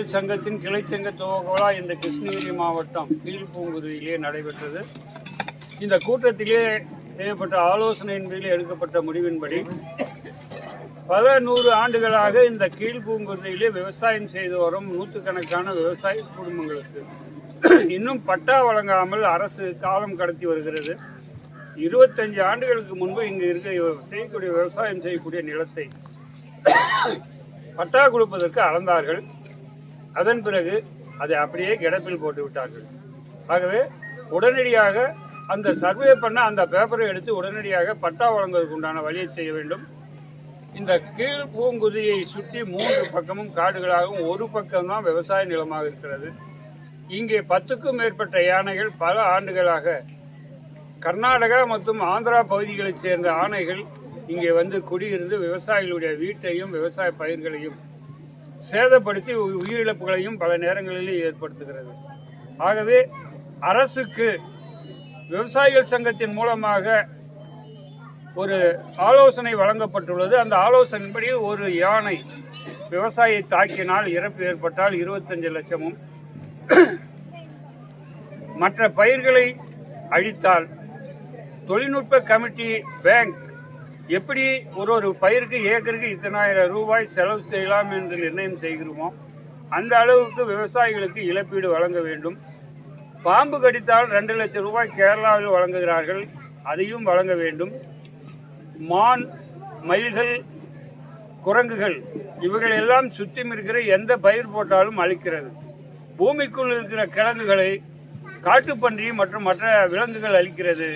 விவசாயிகள் சங்கத்தின் கிளைச்சங்க துவக்க விழா இந்த கிருஷ்ணகிரி மாவட்டம் கீழ்பூங்குடியிலே நடைபெற்றது. இந்த கூட்டத்திலே செய்யப்பட்ட ஆலோசனையின் பேரில் எடுக்கப்பட்ட முடிவின்படி பல 100 ஆண்டுகளாக இந்த கீழ்பூங்குடியிலே விவசாயம் செய்து வரும் நூற்றுக்கணக்கான விவசாய குடும்பங்களுக்கு இன்னும் பட்டா வழங்காமல் அரசு காலம் கடத்தி வருகிறது. 25 ஆண்டுகளுக்கு முன்பு இங்கு செய்யக்கூடிய விவசாயம் செய்யக்கூடிய நிலத்தை பட்டா கொடுப்பதற்கு அளந்தார்கள். அதன் பிறகு அதை அப்படியே கிடப்பில் போட்டு விட்டார்கள். ஆகவே உடனடியாக அந்த சர்வே பண்ண அந்த பேப்பரை எடுத்து உடனடியாக பட்டா வழங்குவதற்கு உண்டான வழியை செய்ய வேண்டும். இந்த கீழ்பூங்குதியை சுற்றி 3 பக்கமும் காடுகளாகவும் ஒரு பக்கம்தான் விவசாய நிலமாக இருக்கிறது. இங்கே 10க்கும் மேற்பட்ட யானைகள் பல ஆண்டுகளாக கர்நாடகா மற்றும் ஆந்திரா பகுதிகளைச் சேர்ந்த யானைகள் இங்கே வந்து குடியிருந்து விவசாயிகளுடைய வீட்டையும் விவசாய பயிர்களையும் சேதப்படுத்தி உயிரிழப்புகளையும் பல நேரங்களிலே ஏற்படுத்துகிறது. ஆகவே அரசுக்கு விவசாயிகள் சங்கத்தின் மூலமாக ஒரு ஆலோசனை வழங்கப்பட்டுள்ளது. அந்த ஆலோசனைப்படி ஒரு யானை விவசாயியை தாக்கினால் இறப்பு ஏற்பட்டால் 25 லட்சமும், மற்ற பயிர்களை அழித்தால் தொழில்நுட்ப கமிட்டி பேங்க் எப்படி ஒரு பயிருக்கு ஏக்கருக்கு இத்தனாயிரம் ரூபாய் செலவு செய்யலாம் என்று நிர்ணயம் செய்கிறோமோ அந்த அளவுக்கு விவசாயிகளுக்கு இழப்பீடு வழங்க வேண்டும். பாம்பு கடித்தால் 2 லட்சம் ரூபாய் கேரளாவில் வழங்குகிறார்கள், அதையும் வழங்க வேண்டும். மான், மயில்கள், குரங்குகள் இவைகள் எல்லாம் சுற்றி இருக்கிற எந்த பயிர் போட்டாலும் அழிக்கிறது. பூமிக்குள் இருக்கிற கிழங்குகளை காட்டுப்பன்றி மற்றும் மற்ற விலங்குகள் அழிக்கிறது.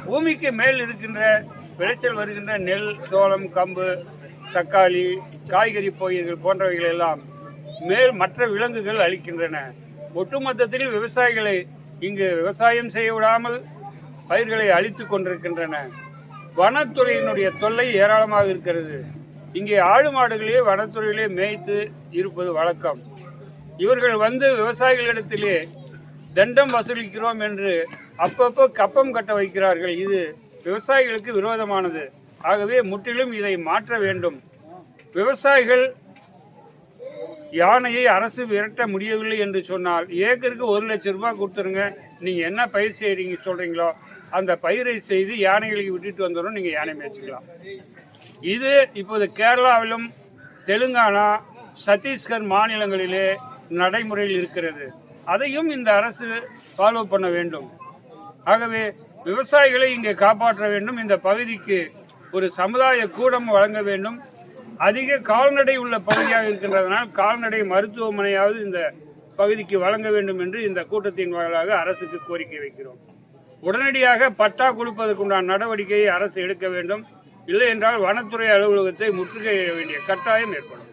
பூமிக்கு மேல் இருக்கின்ற விளைச்சல் வருகின்ற நெல், சோளம், கம்பு, தக்காளி, காய்கறி பயிர்கள் போன்றவைகள் எல்லாம் மேல் மற்ற விலங்குகள் அளிக்கின்றன. ஒட்டுமொத்தத்தில் விவசாயிகளை இங்கு விவசாயம் செய்ய விடாமல் பயிர்களை அழித்து கொண்டிருக்கின்றன. வனத்துறையினுடைய தொல்லை ஏராளமாக இருக்கிறது. இங்கே ஆடு மாடுகளே வனத்துறையிலே மேய்த்து இருப்பது வழக்கம். இவர்கள் வந்து விவசாயிகளிடத்திலே தண்டம் வசூலிக்கிறோம் என்று அப்பப்போ கப்பம் கட்ட வைக்கிறார்கள். இது விவசாயிகளுக்கு விரோதமானது. ஆகவே முற்றிலும் இதை மாற்ற வேண்டும். விவசாயிகள் யானையை அரசு விரட்ட முடியவில்லை என்று சொன்னால் ஏக்கருக்கு 1 லட்சம் ரூபாய் கொடுத்துருங்க, நீங்கள் என்ன பயிர் செய்கிறீங்க சொல்கிறீங்களோ அந்த பயிரை செய்து யானைகளுக்கு விட்டுட்டு வந்துடும், நீங்கள் யானை மேய்ச்சிக்கலாம். இது இப்போது கேரளாவிலும் தெலுங்கானா, சத்தீஸ்கர் மாநிலங்களிலே நடைமுறையில் இருக்கிறது. அதையும் இந்த அரசு ஃபாலோ பண்ண வேண்டும். ஆகவே விவசாயிகளை இங்கே காப்பாற்ற வேண்டும். இந்த பகுதிக்கு ஒரு சமுதாய கூடம் வழங்க வேண்டும். அதிக கால்நடை உள்ள பகுதியாக இருக்கின்றதனால் கால்நடை மருத்துவமனையாவது இந்த பகுதிக்கு வழங்க வேண்டும் என்று இந்த கூட்டத்தின் வாயிலாக அரசுக்கு கோரிக்கை வைக்கிறோம். உடனடியாக பட்டா கொடுப்பதற்குண்டான நடவடிக்கையை அரசு எடுக்க வேண்டும். இல்லை என்றால் வனத்துறை அலுவலகத்தை முற்றுகையிட வேண்டிய கட்டாயம் ஏற்படும்.